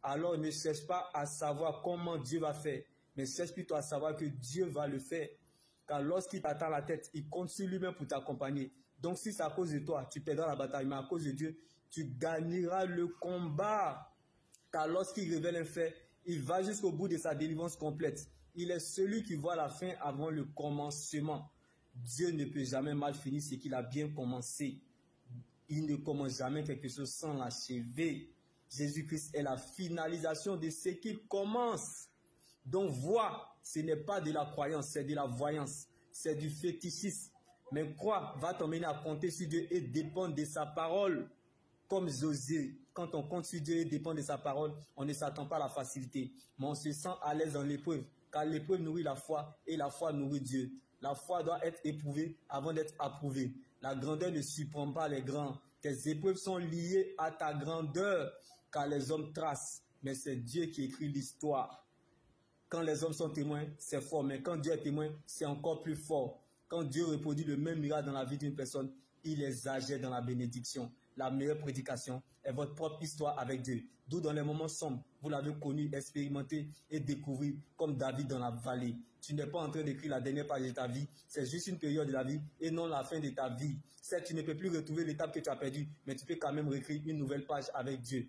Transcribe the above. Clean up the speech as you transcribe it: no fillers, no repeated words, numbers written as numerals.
alors ne cherche pas à savoir comment Dieu va faire, mais cherche plutôt à savoir que Dieu va le faire. Car lorsqu'il t'attend la tête, il compte sur lui-même pour t'accompagner. Donc si c'est à cause de toi, tu perdras la bataille, mais à cause de Dieu, tu gagneras le combat. Car lorsqu'il révèle un fait, il va jusqu'au bout de sa délivrance complète. Il est celui qui voit la fin avant le commencement. Dieu ne peut jamais mal finir ce qu'il a bien commencé. Il ne commence jamais quelque chose sans l'achever. Jésus-Christ est la finalisation de ce qu'il commence. Donc voir, ce n'est pas de la croyance, c'est de la voyance. C'est du fétichisme. Mais croire va t'emmener à compter sur Dieu et dépendre de sa parole. Comme Josué, quand on compte sur Dieu et dépend de sa parole, on ne s'attend pas à la facilité. Mais on se sent à l'aise dans l'épreuve. Car l'épreuve nourrit la foi et la foi nourrit Dieu. La foi doit être éprouvée avant d'être approuvée. La grandeur ne surprend pas les grands. Tes épreuves sont liées à ta grandeur, car les hommes tracent. Mais c'est Dieu qui écrit l'histoire. Quand les hommes sont témoins, c'est fort. Mais quand Dieu est témoin, c'est encore plus fort. Quand Dieu reproduit le même miracle dans la vie d'une personne, il exagère dans la bénédiction. La meilleure prédication est votre propre histoire avec Dieu. D'où dans les moments sombres, vous l'avez connu, expérimenté et découvert comme David dans la vallée. Tu n'es pas en train d'écrire la dernière page de ta vie. C'est juste une période de la vie et non la fin de ta vie. Certes, tu ne peux plus retrouver l'étape que tu as perdue, mais tu peux quand même réécrire une nouvelle page avec Dieu.